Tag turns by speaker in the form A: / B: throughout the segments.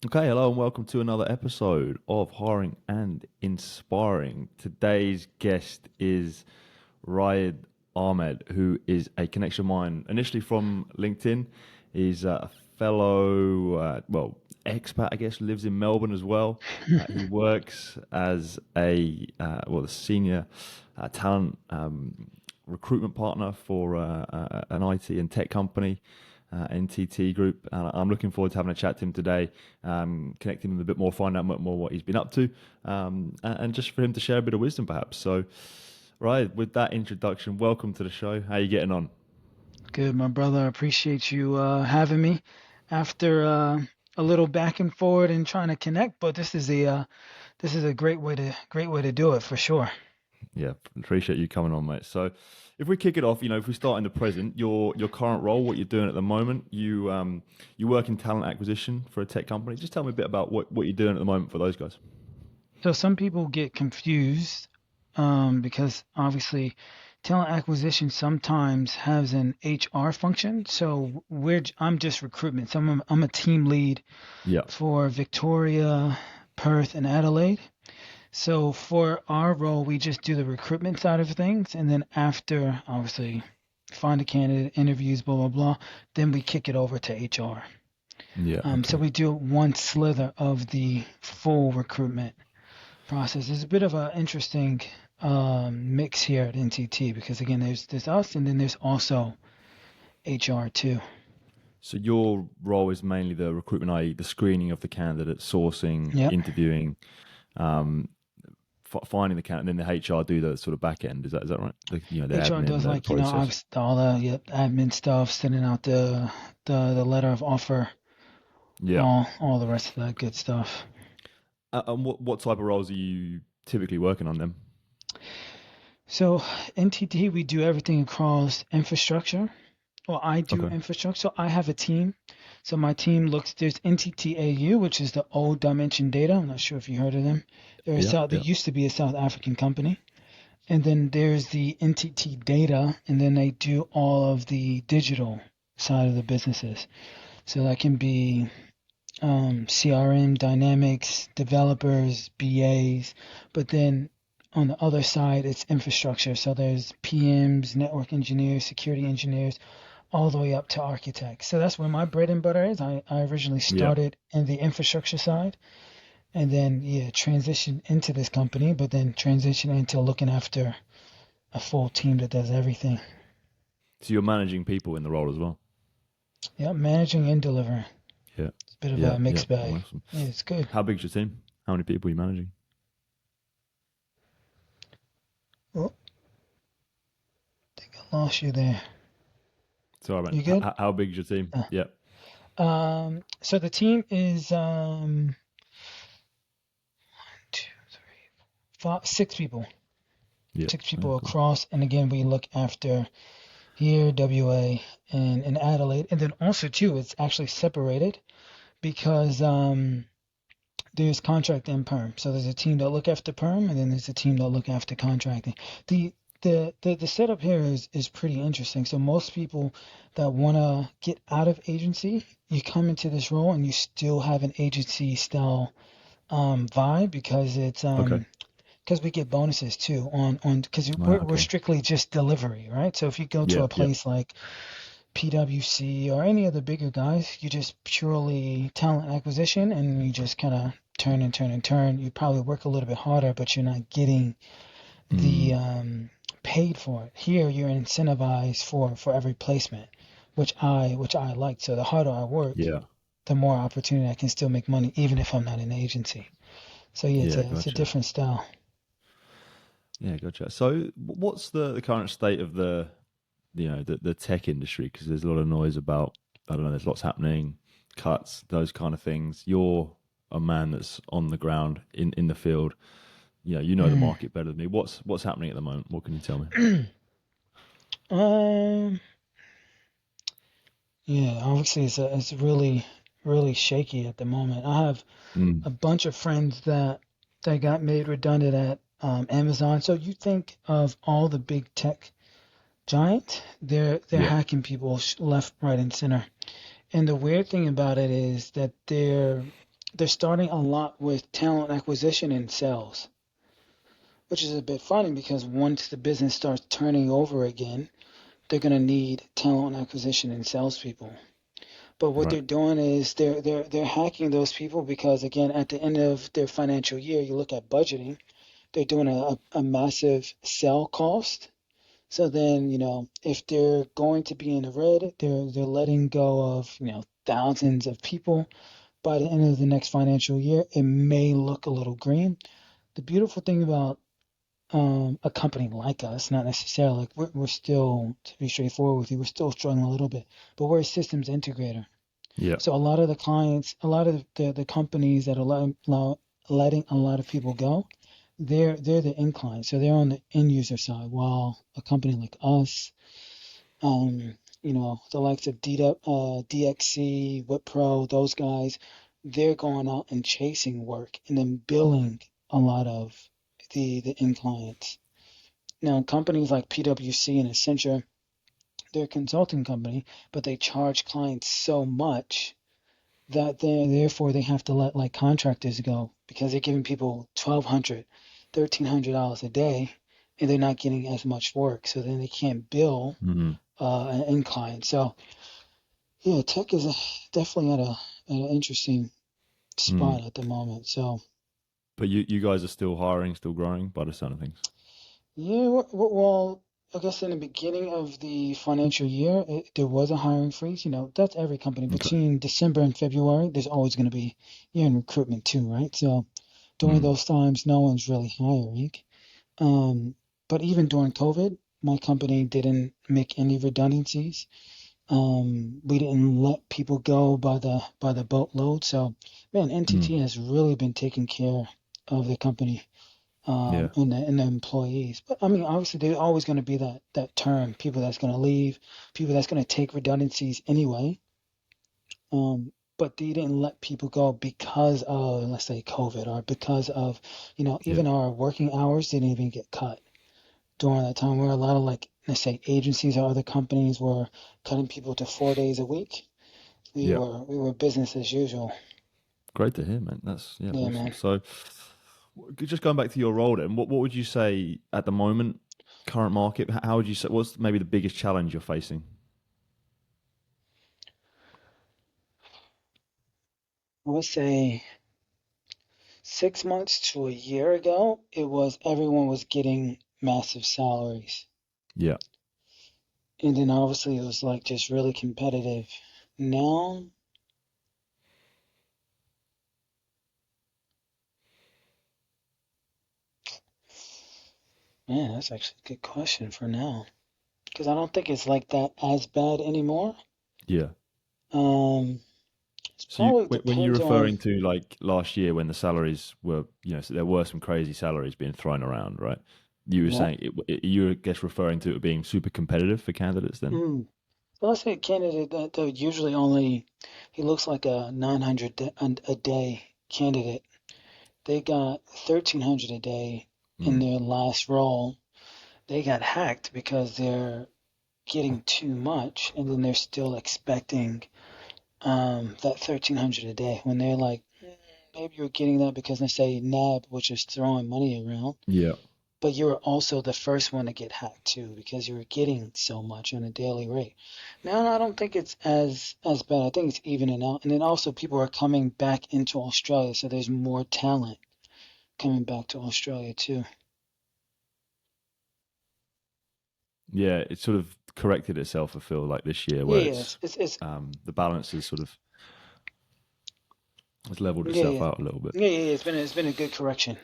A: Okay, hello and welcome to another episode of Hiring and Inspiring. Today's guest is Raid Ahmad, who is a connection of mine initially from LinkedIn. He's a fellow, expat, I guess, lives in Melbourne as well. He works as the senior talent recruitment partner for an IT and tech company, NTT Group. And I'm looking forward to having a chat to him today, connecting him a bit more, find out more what he's been up to, and just for him to share a bit of wisdom, perhaps. So, right, with that introduction, welcome to the show. How are you getting on?
B: Good, my brother. I appreciate you having me after a little back and forward and trying to connect, but this is a great way to do it for sure.
A: Yeah, appreciate you coming on, mate. So, if we kick it off, if we start in the present, your current role, what you're doing at the moment, you work in talent acquisition for a tech company. Just tell me a bit about what you're doing at the moment for those guys.
B: So some people get confused because obviously talent acquisition sometimes has an HR function. So I'm just recruitment. So I'm a team lead
A: Yeah,
B: for Victoria, Perth, and Adelaide. So for our role, we just do the recruitment side of things, and then after, obviously, find a candidate, interviews, blah blah blah, then we kick it over to HR.
A: yeah,
B: So
A: okay.
B: we do one slither of the full recruitment process. It's a bit of an interesting mix here at NTT because again, there's us, and then there's also HR too.
A: So your role is mainly the recruitment, i.e., the screening of the candidate, sourcing,
B: Yep.
A: interviewing, um, finding the candidate, and then the HR do the sort of back end. Is that right? The
B: HR
A: admin,
B: does
A: the
B: like
A: process.
B: obviously all the admin stuff, sending out the letter of offer,
A: Yeah.
B: all the rest of that good stuff.
A: And what type of roles are you typically working on them?
B: So NTT, we do everything across infrastructure. Well, I do
A: Okay.
B: infrastructure. So I have a team. So my team looks, there's NTTAU, which is the old Dimension Data. I'm not sure if you heard of them.
A: Yeah.
B: They
A: Yeah.
B: used to be a South African company. And then there's the NTT Data, and then they do all of the digital side of the businesses. So that can be CRM, Dynamics, developers, BAs, but then on the other side, it's infrastructure. So there's PMs, network engineers, security engineers, all the way up to architects. So that's where my bread and butter is. I originally
A: Yeah.
B: started in the infrastructure side and then, yeah, transitioned into this company, but then transitioned into looking after a full team that does everything.
A: So you're managing people in the role as well.
B: Yeah, managing and delivering.
A: Yeah.
B: It's a bit of
A: Yeah.
B: a
A: Yeah.
B: mixed bag.
A: Awesome.
B: Yeah, it's good.
A: How big's your team? How many people are you managing?
B: Oh, I think I lost you there.
A: Sorry, man.
B: You good?
A: How big's your team?
B: Uh,
A: Yeah.
B: so the team is two, three, five, six people.
A: Yeah.
B: Six
A: Yeah.
B: people
A: Cool.
B: across, and again, we look after here, WA, and in Adelaide, and then also too, it's actually separated because there's contract and perm. So there's a team that look after perm, and then there's a team that look after contracting. The the setup here is pretty interesting. So most people that want to get out of agency, you come into this role and you still have an agency style vibe because it's
A: Okay.
B: because we get bonuses too on because we're
A: Okay.
B: strictly just delivery, right? So if you go to
A: Yeah.
B: a
A: Yeah.
B: place like PwC or any of the bigger guys, you just purely talent acquisition and you just kind of turn and turn and turn. You probably work a little bit harder, but you're not getting the
A: Mm,
B: paid for it. Here, you're incentivized for every placement, which I like. So the harder I work,
A: yeah.
B: the more opportunity I can still make money, even if I'm not an agency. So yeah,
A: Yeah.
B: it's a
A: Gotcha.
B: different style.
A: Yeah. Gotcha. So what's the current state of the tech industry? Because there's a lot of noise about, I don't know, there's lots happening, cuts, those kind of things. You're a man that's on the ground in the field. You know the
B: Mm.
A: market better than me. What's happening at the moment? What can you tell me?
B: um, yeah, obviously it's really shaky at the moment. I have
A: Mm,
B: a bunch of friends that got made redundant at Amazon. So you think of all the big tech giants, they're
A: yeah.
B: hacking people left, right, and center. And the weird thing about it is that they're they're starting a lot with talent acquisition and sales, which is a bit funny because once the business starts turning over again, they're going to need talent acquisition and salespeople. But what
A: Right.
B: they're doing is they're hacking those people because again, at the end of their financial year, you look at budgeting, they're doing a massive sell cost. So then, if they're going to be in the red, they're letting go of, thousands of people. By the end of the next financial year, it may look a little green. The beautiful thing about a company like us, not necessarily, like we're still, to be straightforward with you, we're still struggling a little bit, but we're a systems integrator.
A: Yeah.
B: So a lot of the clients, a lot of the companies that are letting a lot of people go, they're the end client. So they're on the end user side, while a company like us, the likes of DXC, Wipro, those guys, they're going out and chasing work and then billing a lot of the end clients. Now, companies like PwC and Accenture, they're a consulting company, but they charge clients so much that therefore they have to let like contractors go because they're giving people $1,200, $1,300 a day, and they're not getting as much work. So then they can't bill
A: Mm.
B: an end client. So yeah, tech is definitely at an interesting
A: Mm.
B: spot at the moment. So
A: But you guys are still hiring, still growing by the sound of things.
B: yeah, well, I guess in the beginning of the financial year, there was a hiring freeze. That's every company.
A: Okay.
B: Between December and February, there's always going to be, you're in recruitment too, right? So during
A: Mm.
B: those times, no one's really hiring. Um, but even during COVID, my company didn't make any redundancies. We didn't let people go by the boatload. So, man,
A: Mm.
B: NTT has really been taking care of the company,
A: Yeah.
B: and the employees. But I mean, obviously, there's always going to be that term, people that's going to leave, people that's going to take redundancies anyway. But they didn't let people go because of, let's say, COVID, or because of,
A: Yeah.
B: even our working hours didn't even get cut during that time, where a lot of, like, let's say, agencies or other companies were cutting people to 4 days a week. We
A: Yeah.
B: were we were business as usual.
A: Great to hear, man. That's yeah,
B: Yeah,
A: awesome.
B: man.
A: So, just going back to your role, then, what would you say at the moment, current market? How would you say what's maybe the biggest challenge you're facing?
B: I would say 6 months to a year ago, it was everyone was getting massive salaries.
A: Yeah.
B: And then obviously it was like just really competitive. Now, man, that's actually a good question for now. Because I don't think it's like that as bad anymore.
A: Yeah.
B: It
A: So
B: probably
A: when you're
B: depends on.
A: referring to like last year when the salaries were, so there were some crazy salaries being thrown around, right? You were
B: Yeah.
A: saying you were, I guess, referring to it being super competitive for candidates then?
B: Mm. So let's say a candidate that usually only, he looks like a 900 a day candidate. They got 1,300 a day in
A: Mm.
B: their last role. They got hacked because they're getting too much, and then they're still expecting that 1,300 a day when they're like, maybe you're getting that because they say NAB, which is throwing money around,
A: Yeah.
B: but you were also the first one to get hacked too because you were getting so much on a daily rate. Now I don't think it's as bad. I think it's evening out, and then also people are coming back into Australia, so there's more talent coming back to Australia too.
A: Yeah, it sort of corrected itself, I feel like this year,
B: Yeah,
A: where
B: yeah,
A: it's
B: it's
A: the balance is sort of has leveled
B: yeah,
A: itself
B: yeah,
A: out a little bit.
B: yeah, yeah. It's been a good correction.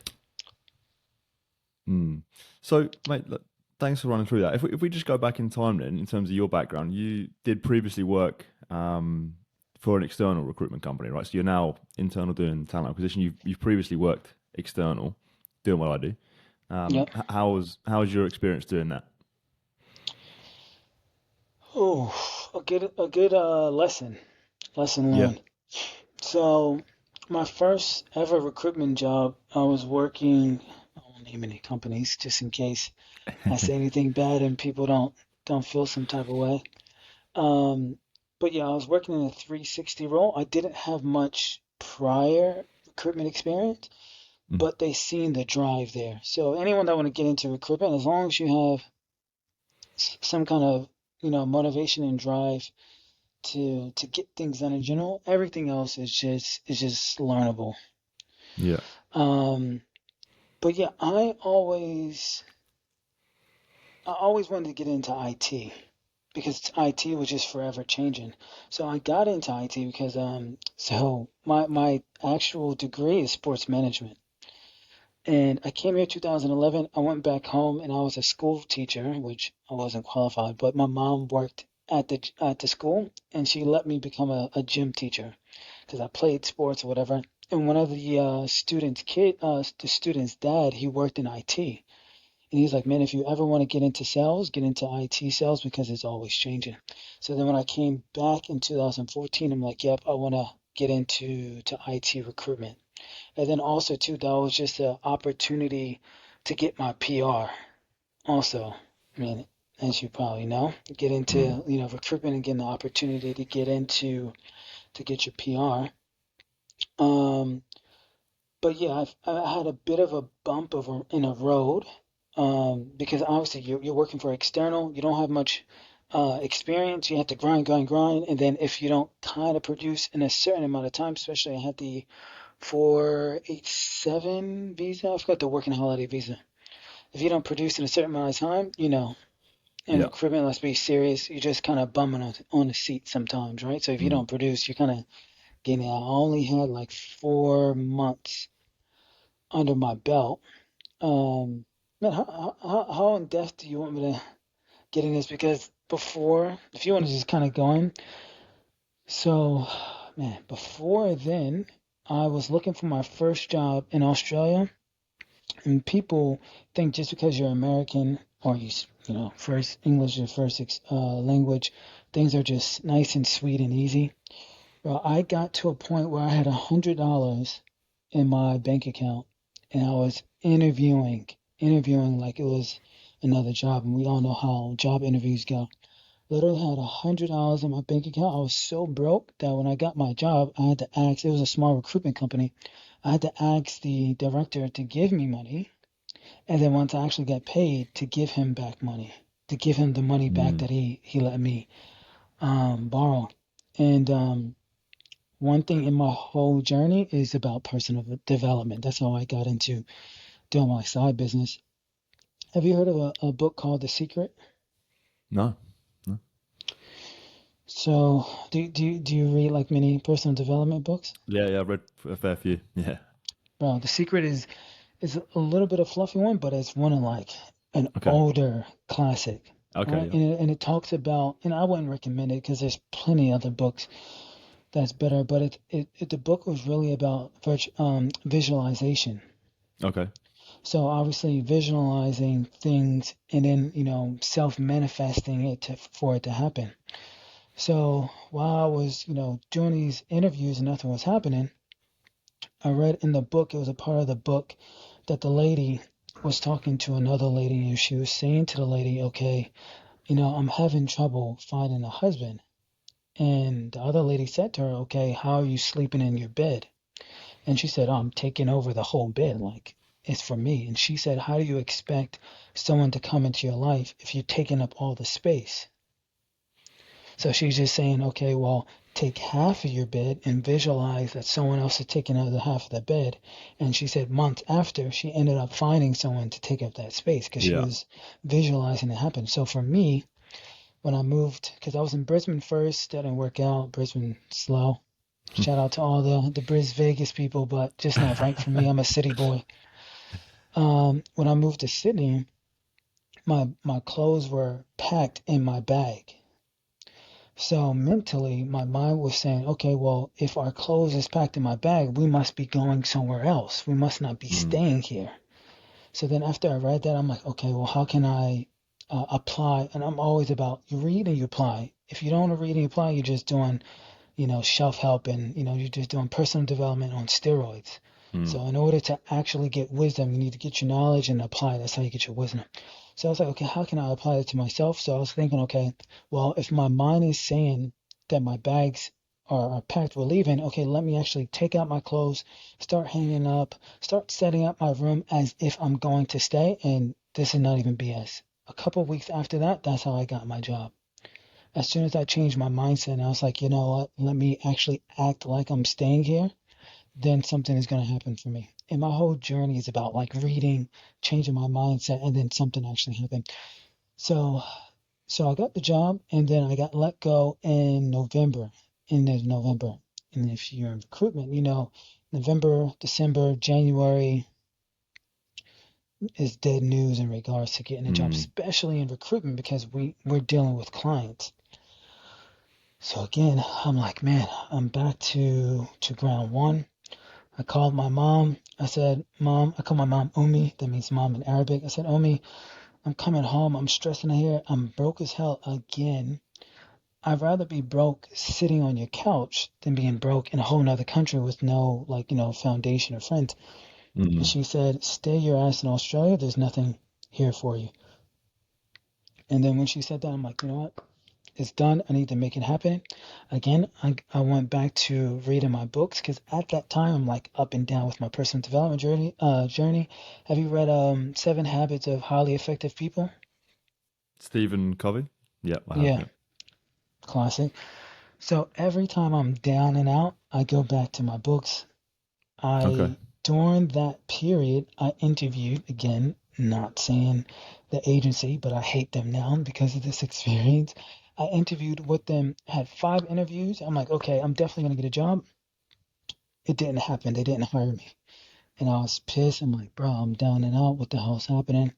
A: Mm. So, mate, look, thanks for running through that. If we just go back in time, then, in terms of your background, you did previously work for an external recruitment company, right? So you're now internal doing talent acquisition. You've previously worked external, doing what I do.
B: Yep.
A: How was your experience doing that?
B: Oh, a good lesson
A: Yeah.
B: learned. So, my first ever recruitment job, I was working. I won't name any companies just in case I say anything bad and people don't feel some type of way. Um, but yeah, I was working in a 360 role. I didn't have much. prior recruitment experience,
A: Mm.
B: but they seen the drive there. So anyone that want to get into recruitment, as long as you have some kind of, motivation and drive to get things done in general, everything else is just learnable.
A: Yeah.
B: Um, but yeah, I always wanted to get into IT because IT was just forever changing. So I got into IT because so my actual degree is sports management. And I came here 2011. I went back home and I was a school teacher, which I wasn't qualified, but my mom worked at the school and she let me become a gym teacher because I played sports or whatever. And one of the the student's dad, he worked in IT. And he's like, man, if you ever want to get into sales, get into IT sales because it's always changing. So then when I came back in 2014, I'm like, yep, I want to get into IT recruitment. And then also too, that was just an opportunity to get my PR. Also, I mean, as you probably know, get
A: Mm.
B: into recruitment and getting the opportunity to get your PR. Um, but yeah, I had a bit of a bump in a road because obviously you're working for external, you don't have much experience, you have to grind, grind, grind, and then if you don't kind of produce in a certain amount of time, especially I had the 487 visa, I forgot the working holiday visa. If you don't produce in a certain amount of time, in
A: Yeah.
B: recruitment, let's be serious, you're just kind of bumming on the seat sometimes, right? So if you
A: Mm.
B: don't produce, you're kind of getting. I only had like 4 months under my belt. Um, man, how in depth do you want me to get in this? Because before, if you want to just kind of go in, so man, before then, I was looking for my first job in Australia, and people think just because you're American or first English your first language, things are just nice and sweet and easy. Well, I got to a point where I had $100 in my bank account and I was interviewing like it was another job. And we all know how job interviews go. Literally had $100 in my bank account. I was so broke that when I got my job, I had to ask, it was a small recruitment company. I had to ask the director to give me money. And then once I actually got paid, to give him back money, to give him the money back
A: Mm.
B: that he let me borrow. And one thing in my whole journey is about personal development. That's how I got into doing my side business. Have you heard of a book called The Secret?
A: No. No.
B: So, do you read like many personal development books?
A: Yeah, yeah, I've read a fair few. Yeah.
B: Well, The Secret is a little bit of fluffy one, but it's one of like an
A: Okay.
B: older classic,
A: Okay,
B: right?
A: yeah.
B: And it talks about, and I wouldn't recommend it because there's plenty other books that's better, but the book was really about visualization.
A: Okay.
B: So obviously visualizing things and then, self-manifesting it for it to happen. So while I was, doing these interviews and nothing was happening, I read in the book, it was a part of the book that the lady was talking to another lady and she was saying to the lady, okay, I'm having trouble finding a husband. And the other lady said to her, okay, how are you sleeping in your bed? And she said, oh, I'm taking over the whole bed. Like, it's for me. And she said, how do you expect someone to come into your life if you're taking up all the space? So she's just saying, okay, well, take half of your bed and visualize that someone else is taking up the half of the bed. And she said months after, she ended up finding someone to take up that space because she
A: Yeah.
B: was visualizing it happen. So for me, when I moved, because I was in Brisbane first, that didn't work out. Brisbane slow. Shout out to all the Bris Vegas people, but just not right for me. I'm a city boy. When I moved to Sydney, my clothes were packed in my bag. So mentally, my mind was saying, okay, well, if our clothes is packed in my bag, we must be going somewhere else. We must not be
A: Mm.
B: staying here. So then after I read that, I'm like, okay, well, how can I apply? And I'm always about you read and you apply. If you don't read and you apply, you're just doing self-help and, you're just doing personal development on steroids.
A: Mm.
B: So in order to actually get wisdom, you need to get your knowledge and apply. That's how you get your wisdom. So I was like, okay, how can I apply it to myself? So I was thinking, okay, well, if my mind is saying that my bags are packed, we're leaving. Okay, let me actually take out my clothes, start hanging up, start setting up my room as if I'm going to stay. And this is not even BS. A couple of weeks after that, that's how I got my job. As soon as I changed my mindset, and I was like, you know what? Let me actually act like I'm staying here, then something is going to happen for me. And my whole journey is about like reading, changing my mindset, and then something actually happened. So, so I got the job, and then I got let go in November. In November, and if you're in recruitment, you know, November, December, January is dead news in regards to getting a job,
A: Mm.
B: especially in recruitment because we're dealing with clients. So again, I'm like, man, I'm back to ground one. I called my mom. I said, Mom, I call my mom Umi. That means mom in Arabic. I said, Umi, I'm coming home. I'm stressing here. I'm broke as hell again. I'd rather be broke sitting on your couch than being broke in a whole nother country with no, like, foundation or friends. And
A: Mm.
B: she said, stay your ass in Australia. There's nothing here for you. And then when she said that, I'm like, you know what? It's done. I need to make it happen. Again, I went back to reading my books because at that time I'm like up and down with my personal development journey. Have you read Seven Habits of Highly Effective People?
A: Stephen Covey. Yeah, I have.
B: Yeah,
A: Yeah.
B: classic. So every time I'm down and out, I go back to my books.
A: Okay.
B: During that period, I interviewed again, not saying the agency, but I hate them now because of this experience. I interviewed with them, had 5 interviews. I'm like, okay, I'm definitely gonna get a job. It didn't happen. They didn't hire me. And I was pissed. I'm like, bro, I'm down and out. What the hell's happening?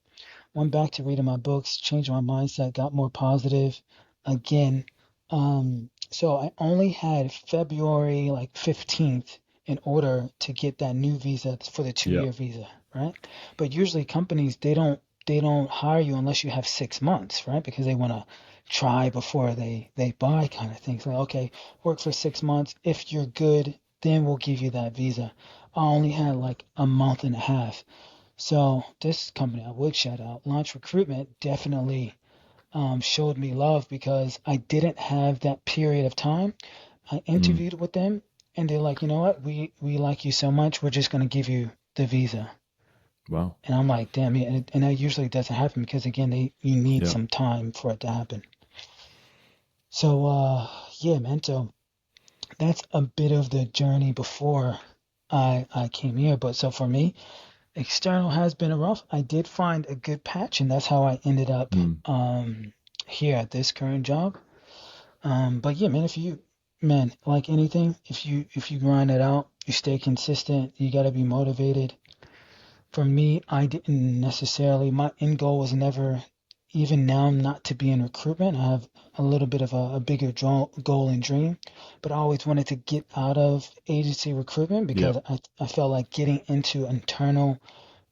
B: Went back to reading my books, changed my mindset, got more positive again. So I only had February like 15th in order to get that new visa for the two
A: Yeah.
B: year visa, right? But usually companies they don't hire you unless you have 6 months, right? Because they want to try before they buy kind of thing. So okay, work for 6 months. If you're good, then we'll give you that visa. I only had like a month and a half. So this company I would shout out, Launch Recruitment, definitely showed me love because I didn't have that period of time. I
A: Mm.
B: interviewed with them, and they're like, you know what, we like you so much, we're just gonna give you the visa.
A: Wow.
B: And I'm like, damn, yeah, and that usually doesn't happen because again, you need
A: Yeah.
B: some time for it to happen. So yeah, man. So that's a bit of the journey before I came here. But so for me, external has been rough. I did find a good patch, and that's how I ended up
A: Mm.
B: here at this current job. But yeah, man, man, like anything, if you grind it out, you stay consistent, you gotta be motivated. For me, I didn't necessarily. My end goal was never, even now, not to be in recruitment. I have a little bit of a bigger goal and dream, but I always wanted to get out of agency recruitment
A: Yeah.
B: because I felt like getting into internal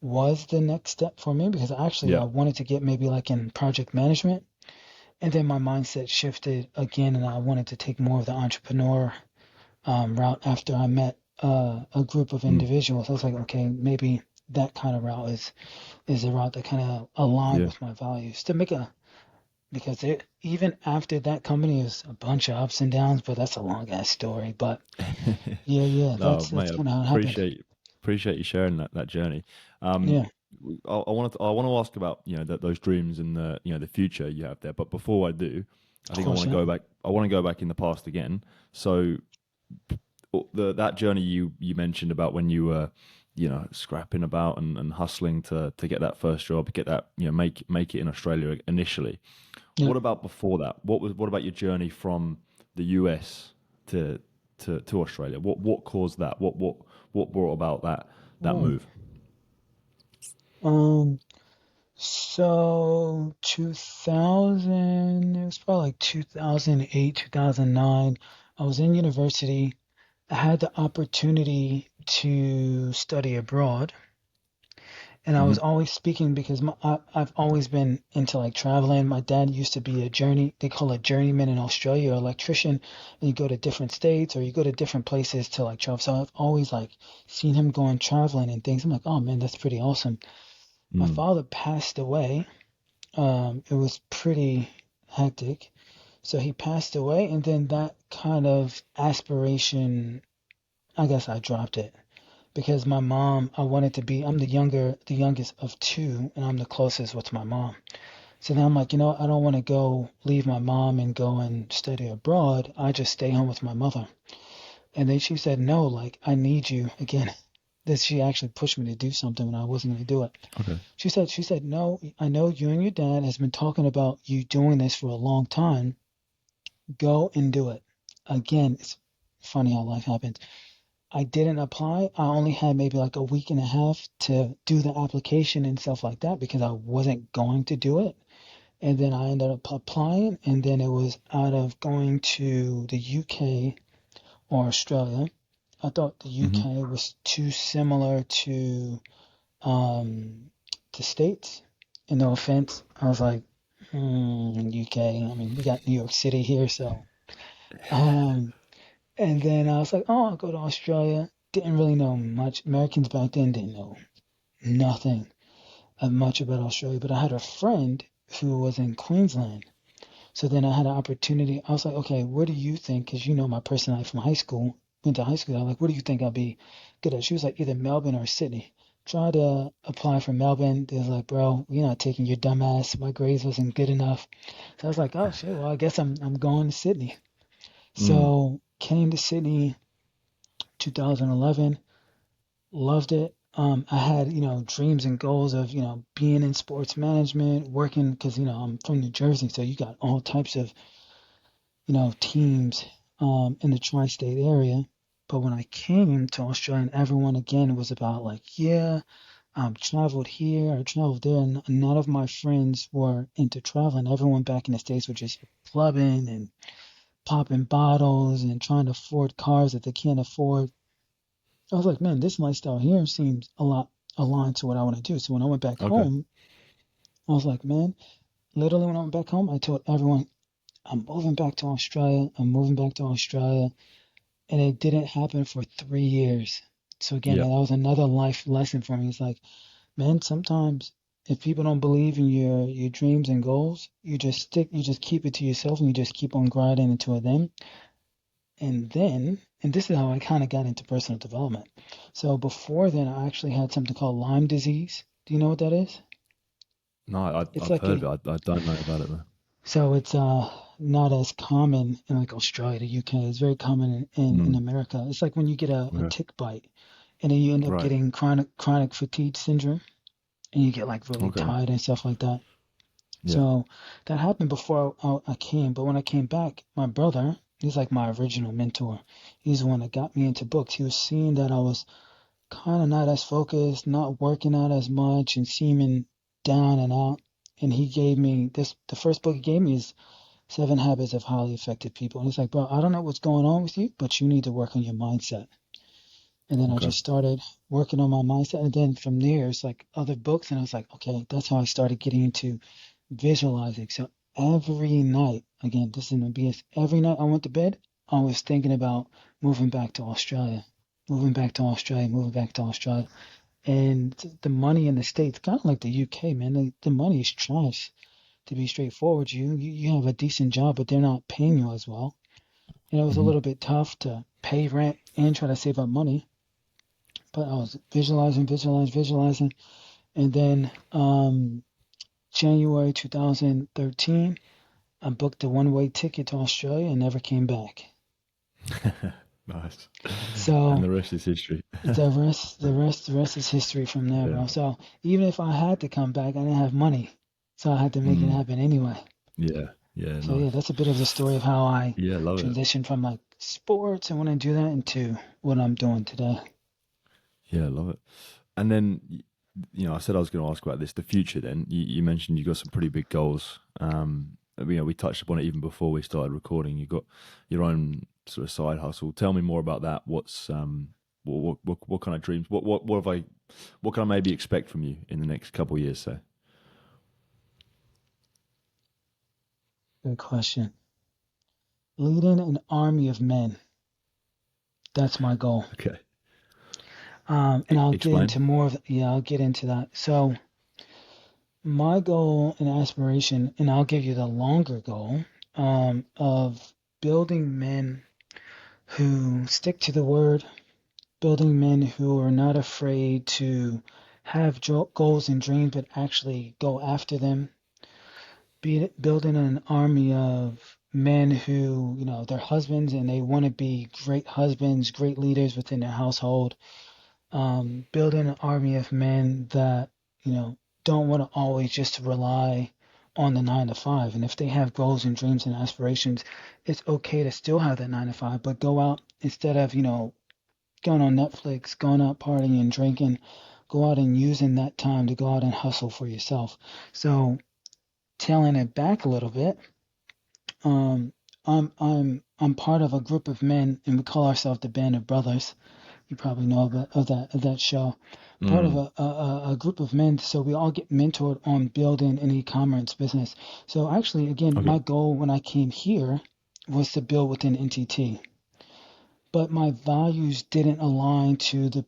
B: was the next step for me because actually
A: Yeah.
B: I wanted to get maybe like in project management. And then my mindset shifted again, and I wanted to take more of the entrepreneur route after I met a group of
A: Mm.
B: individuals. I was like, okay, maybe that kind of route is a route that kind of aligned
A: Yeah.
B: with my values to make a because even after that company is a bunch of ups and downs, but that's a long ass story. But yeah, yeah,
A: No,
B: that's
A: mate, I
B: kind of how it happened.
A: appreciate you sharing that journey. Um,
B: Yeah,
A: I want to ask about those dreams and the future you have there. But before I do, I
B: of
A: think I
B: course,
A: want to
B: yeah,
A: go back. I want to go back in the past again. So that journey you mentioned about when you were scrapping about and hustling to get that first job, get that make it in Australia initially.
B: yeah.
A: What about before that? What about your journey from the US to to Australia? What caused that? What brought about that
B: Oh,
A: move?
B: um, so 2000, it was probably like 2008, 2009. I was in university. I had the opportunity to study abroad, and I was
A: Hmm.
B: always speaking because I've always been into like traveling. My dad used to be a they call it journeyman in Australia, or electrician, and you go to different states or you go to different places to like travel. So I've always like seen him going traveling and things. I'm like, oh man, that's pretty awesome. My
A: Mm.
B: father passed away. It was pretty hectic. So he passed away, and then that kind of aspiration, I guess I dropped it because my mom, I wanted to be, I'm the youngest of two, and I'm the closest with my mom. So then I'm like, I don't want to go leave my mom and go and study abroad. I just stay home with my mother. And then she said, no, like, I need you again. This she actually pushed me to do something when I wasn't going to do it.
A: Okay.
B: She said, no, I know you and your dad has been talking about you doing this for a long time. Go and do it. Again, it's funny how life happens. I didn't apply. I only had maybe like a week and a half to do the application and stuff like that because I wasn't going to do it. And then I ended up applying, and then it was out of going to the UK or Australia. I thought the
A: Hmm.
B: UK was too similar um, to States. And no offense, I was like, UK. I mean, we got New York City here, so. Um, and then I was like, oh, I'll go to Australia. Didn't really know much. Americans back then didn't know nothing much about Australia, but I had a friend who was in Queensland. So then I had an opportunity. I was like, okay, where do you think? Because you know my personality from high school, went to high school. I was like, what do you think I'll be good at? She was like, either Melbourne or Sydney. Tried to apply for Melbourne. They was like, bro, you're not taking your dumb ass. My grades wasn't good enough. So I was like, oh shit, well I guess I'm going to Sydney.
A: Mm.
B: So came to Sydney 2011, loved it. I had, dreams and goals of, being in sports management, working, because, I'm from New Jersey, so you got all types of teams in the tri-state area. But when I came to Australia, and everyone again was about like, yeah, I traveled here, I traveled there, and none of my friends were into traveling. Everyone back in the States were just clubbing and popping bottles and trying to afford cars that they can't afford. I was like, man, this lifestyle here seems a lot aligned to what I want to do. So when I went back
A: Okay.
B: home, I was like, man, literally when I went back home, I told everyone, I'm moving back to Australia. I'm moving back to Australia. And it didn't happen for 3 years. So again, that
A: Yeah.
B: was another life lesson for me. It's like, man, sometimes if people don't believe in your dreams and goals, you just keep it to yourself and you just keep on grinding into them. And this is how I kind of got into personal development. So before then, I actually had something called Lyme disease. Do you know what that is?
A: No,
B: It's
A: I've
B: like
A: heard
B: a,
A: of it. I don't know about it though.
B: so it's not as common in like Australia, the UK. It's very common in
A: Mm.
B: America. It's like when you get a
A: Okay.
B: tick bite and then you end up
A: Right.
B: getting chronic fatigue syndrome and you get like really
A: Okay.
B: tired and stuff like that.
A: Yeah.
B: So that happened before I came, but when I came back, my brother, he's like my original mentor. He's the one that got me into books. He was seeing that I was kind of not as focused, not working out as much, and seeming down and out. And he gave me this. The first book he gave me is Seven Habits of Highly Effective People. And he's like, bro, I don't know what's going on with you, but you need to work on your mindset. And then I
A: Okay.
B: just started working on my mindset. And then from there, it's like other books. And I was like, okay, that's how I started getting into visualizing. So every night, again, this is no BS, every night I went to bed, I was thinking about moving back to Australia, moving back to Australia, moving back to Australia. And the money in the States, kind of like the UK, man, the money is trash. To be straightforward, you have a decent job, but they're not paying you as well. And it was a
A: Hmm.
B: little bit tough to pay rent and try to save up money. But I was visualizing. And then January 2013, I booked a one-way ticket to Australia and never came back.
A: Nice. And
B: So
A: the rest is history.
B: the rest is history from there,
A: Yeah.
B: bro. So even if I had to come back, I didn't have money, so I had to make it
A: Mm.
B: happen anyway.
A: Yeah. Yeah.
B: So yeah,
A: Nice.
B: that's a bit of the story of how I
A: Yeah. Love it.
B: transitioned from like sports and when I do that into what I'm doing today.
A: Yeah. Love it. And then, I said I was going to ask about this, the future. Then you mentioned you got some pretty big goals. We touched upon it even before we started recording. You got your own sort of side hustle. Tell me more about that. What kind of dreams? What can I maybe expect from you in the next couple of years? So,
B: Good question. Leading an army of men. That's my goal.
A: okay,
B: And I'll get
A: explain.
B: into more of, yeah, I'll get into that. So my goal and aspiration, and I'll give you the longer goal. of building men who stick to the word, building men who are not afraid to have goals and dreams, but actually go after them. Building an army of men who, they're husbands and they want to be great husbands, great leaders within their household. Building an army of men that, don't want to always just rely on the 9 to 5. And if they have goals and dreams and aspirations, it's okay to still have that 9 to 5, but go out instead of, going on Netflix, going out partying and drinking, go out and using that time to go out and hustle for yourself. So tailing it back a little bit, um, I'm part of a group of men, and we call ourselves the Band of Brothers. You probably know of that show. Part of
A: Mm.
B: a group of men, so we all get mentored on building an e-commerce business. So actually, again,
A: Okay.
B: my goal when I came here was to build within NTT, but my values didn't align to the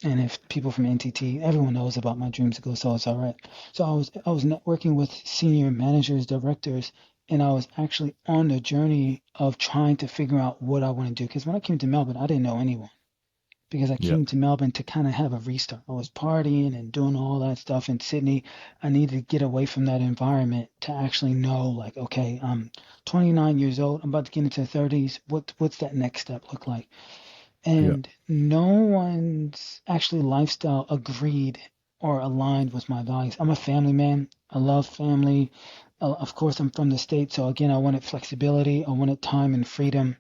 B: and if people from NTT, everyone knows about my dreams to go, so it's all right. So I was networking with senior managers, directors, and I was actually on the journey of trying to figure out what I want to do. Because when I came to Melbourne, I didn't know anyone. Because I
A: Yeah.
B: came to Melbourne to kind of have a restart. I was partying and doing all that stuff in Sydney. I needed to get away from that environment to actually know, like, okay, I'm 29 years old. I'm about to get into the 30s. What's that next step look like?
A: Yeah.
B: And no one's actually lifestyle agreed or aligned with my values. I'm a family man. I love family. Of course, I'm from the States, so again, I wanted flexibility. I wanted time and freedom.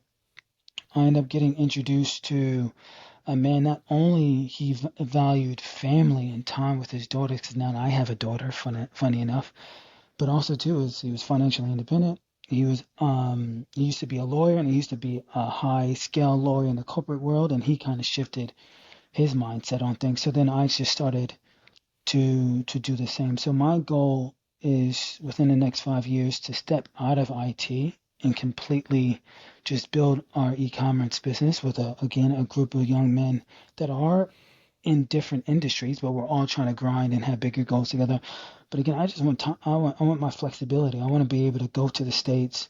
B: I ended up getting introduced to a man. Not only he valued family and time with his daughter, because now I have a daughter, funny enough, but also too is he was financially independent. He used to be a lawyer, and he used to be a high scale lawyer in the corporate world, and he kind of shifted his mindset on things. So then I just started to do the same. So my goal is within the next 5 years to step out of IT and completely just build our e-commerce business with a group of young men that are in different industries, but we're all trying to grind and have bigger goals together. But again, I just want I want my flexibility. I want to be able to go to the States,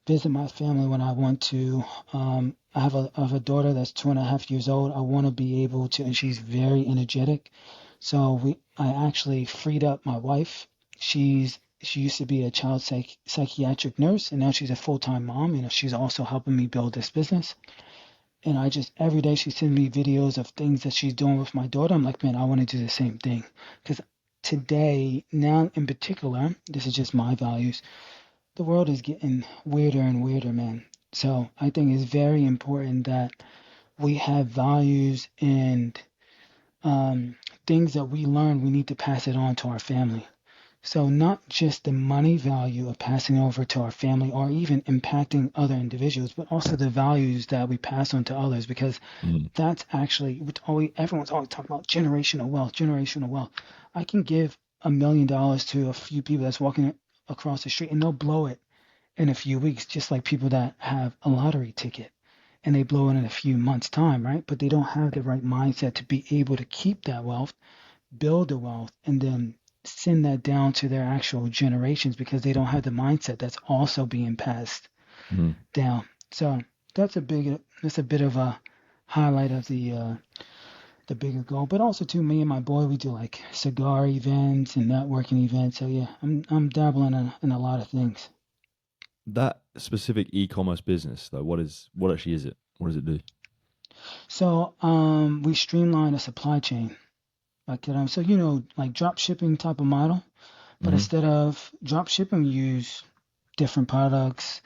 B: visit my family when I want to. I have a daughter that's 2.5 years old. I want to be able to, and she's very energetic. So I actually freed up my wife. She used to be a child psychiatric nurse, and now she's a full-time mom. She's also helping me build this business. And I just every day she sends me videos of things that she's doing with my daughter. I'm like, man, I want to do the same thing. Because today, now in particular, this is just my values. The world is getting weirder and weirder, man. So I think it's very important that we have values and um, things that we learn. We need to pass it on to our family. So not just the money value of passing over to our family or even impacting other individuals, but also the values that we pass on to others, because
A: Mm.
B: that's actually everyone's always talking about generational wealth, generational wealth. I can give $1 million to a few people that's walking across the street and they'll blow it in a few weeks, just like people that have a lottery ticket and they blow it in a few months' time, right? But they don't have the right mindset to be able to keep that wealth, build the wealth, and then send that down to their actual generations because they don't have the mindset that's also being passed
A: Mm.
B: down. So that's a bit of a highlight of the bigger goal. But also too, me and my boy, we do like cigar events and networking events. So yeah, I'm dabbling in a lot of things.
A: That specific e-commerce business, though, what actually is it? What does it do?
B: So we streamline a supply chain. Like so like drop shipping type of model, but
A: Hmm.
B: instead of drop shipping, we use different products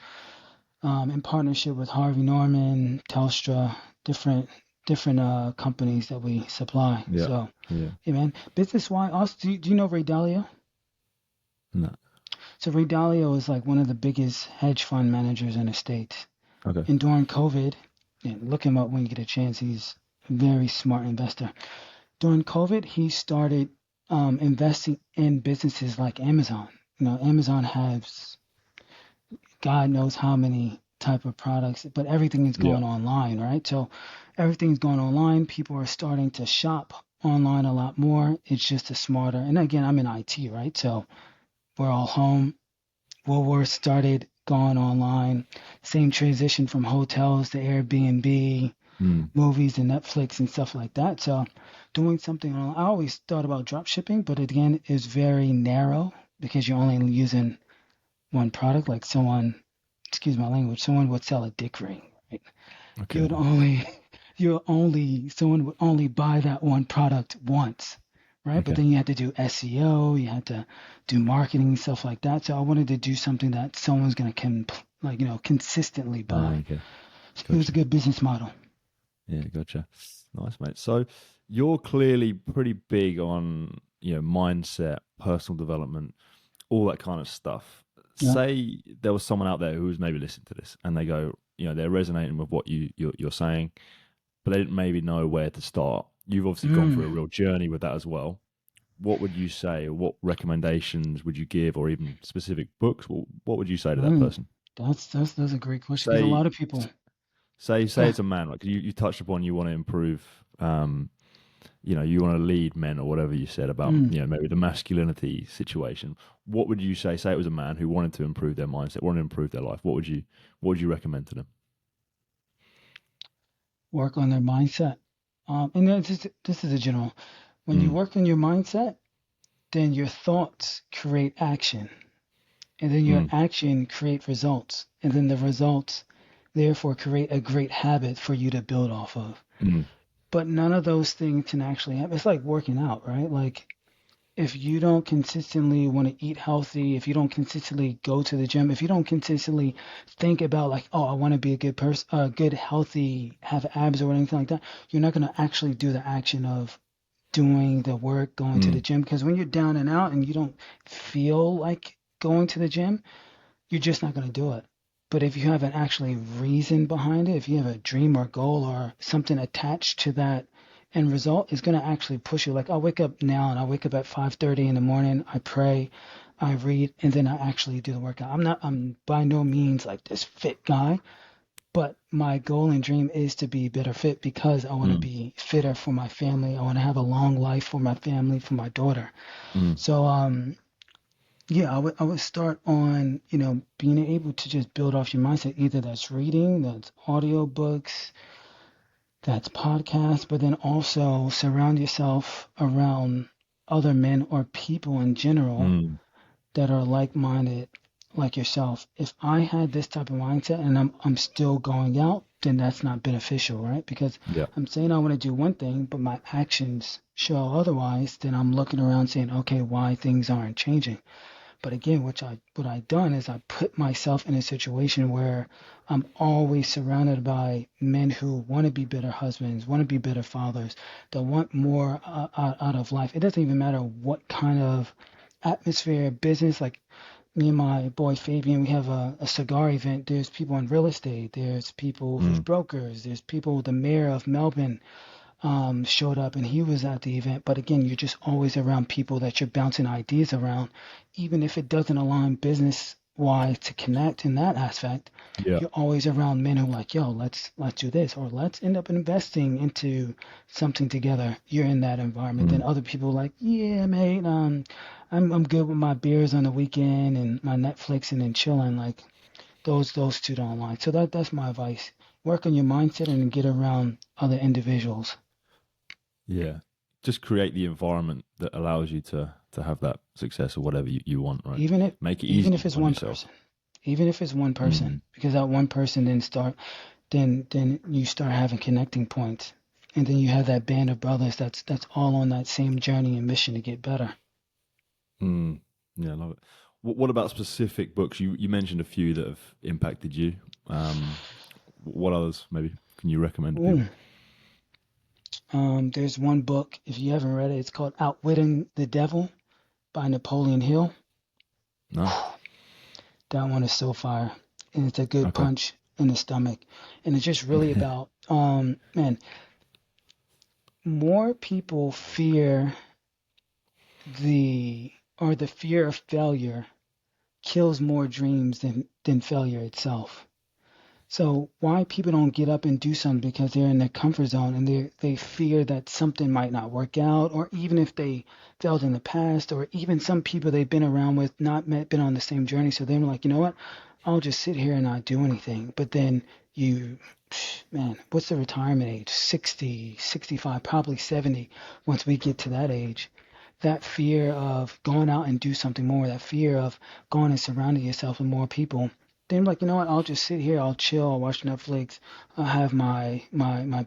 B: in partnership with Harvey Norman, Telstra, different companies that we supply.
A: Yeah.
B: So
A: Yeah.
B: yeah, man, business wise, also do you know Ray Dalio?
A: No.
B: So Ray Dalio is like one of the biggest hedge fund managers in the States.
A: Okay.
B: And during COVID, and look him up when you get a chance. He's a very smart investor. During COVID, he started investing in businesses like Amazon. Amazon has God knows how many type of products, but everything is
A: Yeah.
B: going online, right? So everything's going online. People are starting to shop online a lot more. It's just a smarter. And again, I'm in IT, right? So we're all home. Woolworth started going online. Same transition from hotels to Airbnb,
A: Mm.
B: movies and Netflix and stuff like that. So doing something online, I always thought about drop shipping, but again, it's very narrow because you're only using one product. Like someone, excuse my language, someone would sell a dick ring, right?
A: Okay.
B: You'd only, someone would only buy that one product once, right? But
A: Okay.
B: then you had to do SEO, you had to do marketing and stuff like that. So I wanted to do something that someone's gonna consistently buy.
A: Okay.
B: So it was a
A: Gotcha.
B: good business model.
A: Yeah, gotcha. Nice, mate. So you're clearly pretty big on, mindset, personal development, all that kind of stuff.
B: Yeah.
A: Say there was someone out there who was maybe listening to this and they go, they're resonating with what you're saying, but they didn't maybe know where to start. You've obviously gone
B: Mm,
A: through a real journey with that as well. What would you say, or what recommendations would you give, or even specific books? What would you say to that
B: mm.
A: person?
B: That's a great question because a
A: Say
B: lot of people.
A: say
B: Yeah.
A: it's a man, like you touched upon, you want to improve, you want to lead men or whatever you said about,
B: Mm.
A: maybe the masculinity situation. What would you say it was a man who wanted to improve their mindset, wanted to improve their life? What would you recommend to them?
B: Work on their mindset. And this is a general. When you
A: Mm,
B: work on your mindset, then your thoughts create action, and then your
A: mm,
B: action create results, and then the results therefore create a great habit for you to build off of.
A: mm,
B: But none of those things can actually happen. It's like working out, right? Like if you don't consistently want to eat healthy, if you don't consistently go to the gym, if you don't consistently think about like, oh, I want to be a good person, good, healthy, have abs or anything like that, you're not going to actually do the action of doing the work, going to the
A: mm,
B: gym. Because when you're down and out and you don't feel like going to the gym, you're just not going to do it. But if you have an actually reason behind it, if you have a dream or goal or something attached to that end result, it's going to actually push you. Like I wake up now and I wake up at 5:30 in the morning. I pray, I read, and then I actually do the workout. I'm by no means like this fit guy, but my goal and dream is to be better fit because I want to
A: mm,
B: be fitter for my family. I want to have a long life for my family, for my daughter.
A: mm,
B: So yeah, I would start on, being able to just build off your mindset. Either that's reading, that's audio books, that's podcasts, but then also surround yourself around other men or people in general
A: mm.
B: that are like-minded like yourself. If I had this type of mindset and I'm still going out, then that's not beneficial, right? Because
A: Yeah.
B: I'm saying I want to do one thing, but my actions show otherwise, then I'm looking around saying, okay, why things aren't changing. But again, what I done is I put myself in a situation where I'm always surrounded by men who want to be better husbands, want to be better fathers, that want more out of life. It doesn't even matter what kind of atmosphere, business. Like me and my boy Fabian, we have a cigar event. There's people in real estate. There's people who's
A: Mm,
B: brokers. There's people. The mayor of Melbourne showed up and he was at the event. But again, you're just always around people that you're bouncing ideas around, even if it doesn't align business wise to connect in that aspect.
A: yeah.
B: You're always around men who are like, yo, let's do this, or let's end up investing into something together. You're in that environment. Then
A: Mm,
B: other people are like, yeah, mate, I'm good with my beers on the weekend and my Netflix and then chilling. Like those two don't align. So that's my advice. Work on your mindset and get around other individuals.
A: yeah. Just create the environment that allows you to have that success or whatever you want, right?
B: even if
A: Make it
B: even
A: easy
B: if it's
A: on
B: one
A: yourself.
B: person, even if it's one person,
A: Mm,
B: because that one person then you start having connecting points, and then you have that band of brothers that's all on that same journey and mission to get better.
A: mm. Yeah, I love it. What about specific books? You mentioned a few that have impacted you. Um, what others maybe can you recommend to
B: Ooh,
A: people?
B: there's one book, if you haven't read it, it's called Outwitting the Devil by Napoleon Hill.
A: No.
B: That one is so fire, and it's a good
A: Okay.
B: punch in the stomach, and it's just really about man, more people fear the fear of failure kills more dreams than failure itself. So why people don't get up and do something because they're in their comfort zone and they fear that something might not work out, or even if they failed in the past, or even some people they've been around with not met, been on the same journey, so they're like, you know what, I'll just sit here and not do anything. But then you, man, what's the retirement age? 60, 65, probably 70 once we get to that age. That fear of going out and do something more, that fear of going and surrounding yourself with more people. Then I'm like, you know what? I'll just sit here. I'll chill. I'll watch Netflix. I'll have my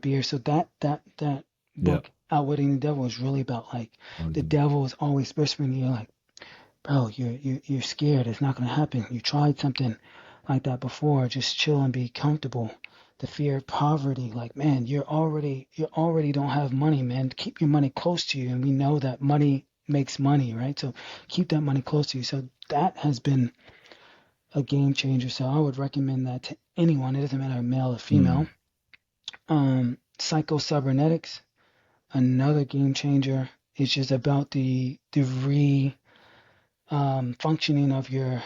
B: beer. So that
A: Yeah.
B: book, Outwitting the Devil, is really about like the
A: Um,
B: devil is always whispering to you, like, bro, you're scared. It's not gonna happen. You tried something like that before. Just chill and be comfortable. The fear of poverty, like, man, you already don't have money, man. Keep your money close to you, and we know that money makes money, right? So keep that money close to you. So that has been a game changer. So I would recommend that to anyone. It doesn't matter male or female.
A: mm,
B: Psycho Cybernetics, another game changer. It's just about the re functioning of your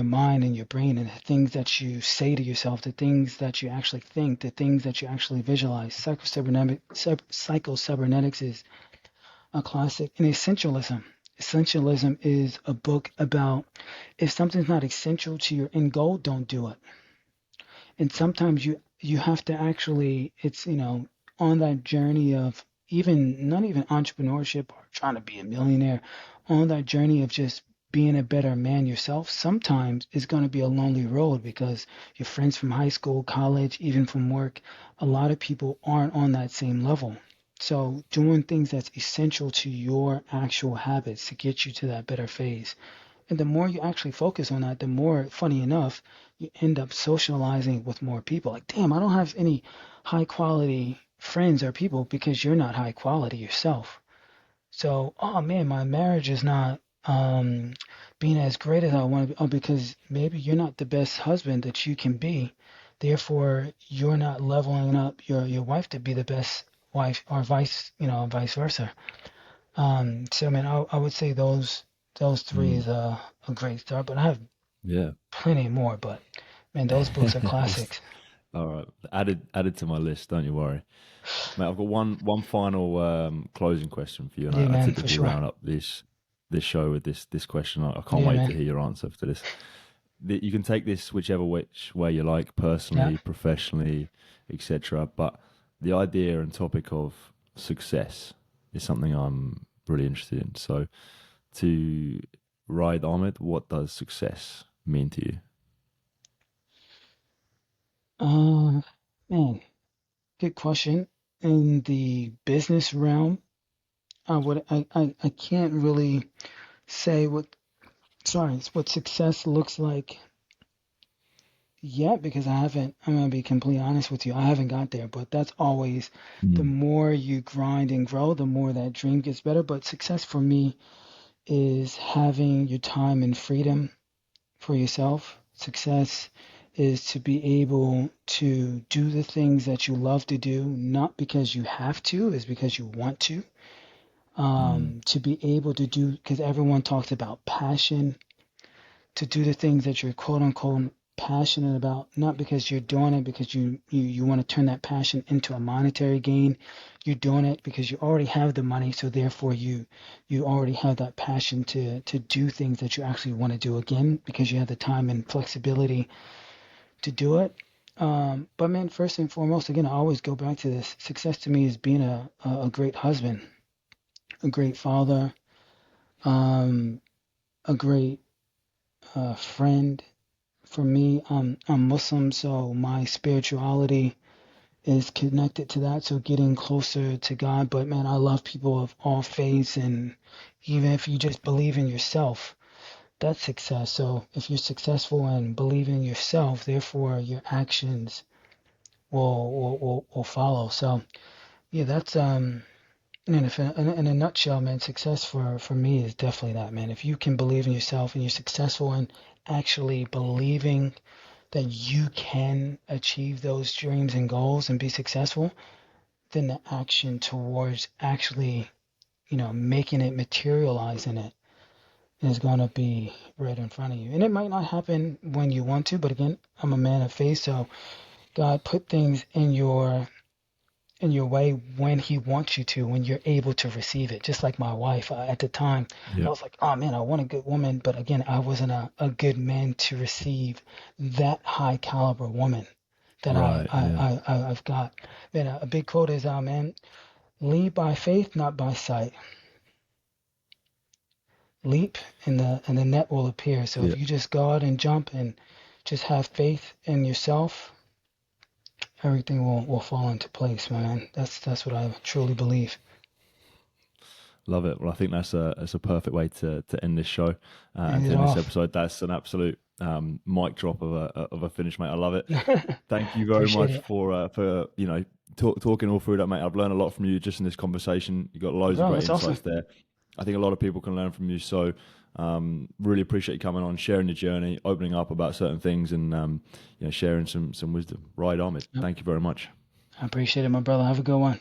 B: mind and your brain, and the things that you say to yourself, the things that you actually think, the things that you actually visualize. Psycho Cybernetics is a classic. And Essentialism. Essentialism is a book about if something's not essential to your end goal, don't do it. And sometimes you have to actually, it's, on that journey of even not even entrepreneurship or trying to be a millionaire, on that journey of just being a better man yourself, sometimes it's going to be a lonely road because your friends from high school, college, even from work, a lot of people aren't on that same level. So doing things that's essential to your actual habits to get you to that better phase. And the more you actually focus on that, the more, funny enough, you end up socializing with more people. Like, damn, I don't have any high quality friends or people because you're not high quality yourself. So, oh man, my marriage is not being as great as I want to be. Oh, because maybe you're not the best husband that you can be. Therefore, you're not leveling up your wife to be the best wife, or vice versa. So man, I would say those three
A: mm,
B: is a great start, but I have
A: yeah.
B: plenty more. But man, those books are
A: It's-
B: classics.
A: all right. Added to my list. Don't you worry, mate. I've got one final closing question for you, and
B: Yeah,
A: I
B: man, for
A: typically
B: sure.
A: round up this show with this question. I can't
B: Yeah,
A: wait to
B: man.
A: hear your answer to this. You can take this which way you like,
B: Yeah.
A: personally, professionally, etc. But the idea and topic of success is something I'm really interested in. So, to Raid Ahmed, what does success mean to you?
B: Uh, Man, good question. In the business realm, I can't really say what success looks like yet because I haven't. I'm gonna be completely honest with you. I haven't got there, but that's always the
A: Mm,
B: more you grind and grow, the more that dream gets better. But success for me is having your time and freedom for yourself. Success is to be able to do the things that you love to do, not because you have to, is because you want to.
A: mm,
B: To be able to do, because everyone talks about passion, to do the things that you're quote unquote passionate about, not because you're doing it because you want to turn that passion into a monetary gain. You're doing it because you already have the money, so therefore you already have that passion to do things that you actually want to do again because you have the time and flexibility to do it. But man, first and foremost, again, I always go back to this. Success to me is being a great husband, a great father, um, a great friend. For me, I'm Muslim, so my spirituality is connected to that. So getting closer to God. But man, I love people of all faiths, and even if you just believe in yourself, that's success. So if you're successful and believe in yourself, therefore your actions will follow. So yeah, that's in a nutshell, man. Success for me is definitely that, man. If you can believe in yourself and you're successful in actually believing that you can achieve those dreams and goals and be successful, then the action towards actually, making it materialize in it is going to be right in front of you. And it might not happen when you want to, but again, I'm a man of faith, so God put things in your way when he wants you to, when you're able to receive it. Just like my wife, at the time, I
A: Yeah.
B: was like, oh man, I want a good woman. But again, I wasn't a good man to receive that high caliber woman that
A: Right. Yeah.
B: I've got. Man, a big quote is, man, lead by faith, not by sight. Leap and the net will appear. So
A: Yeah.
B: if you just go out and jump and just have faith in yourself, everything will fall into place, man. That's what I truly believe.
A: Love it. Well, I think that's a perfect way to end this show and
B: End
A: to
B: it
A: end this
B: off.
A: episode. That's an absolute mic drop of a finish, mate. I love it. Thank you very
B: Appreciate
A: much
B: it.
A: for talking all through that, mate. I've learned a lot from you just in this conversation. You got loads of
B: Bro,
A: great
B: that's awesome.
A: insights there. I think a lot of people can learn from you. So really appreciate you coming on, sharing your journey, opening up about certain things, and sharing some wisdom. Raid Ahmad,
B: Yep.
A: thank you very much.
B: I appreciate it, my brother. Have a good one.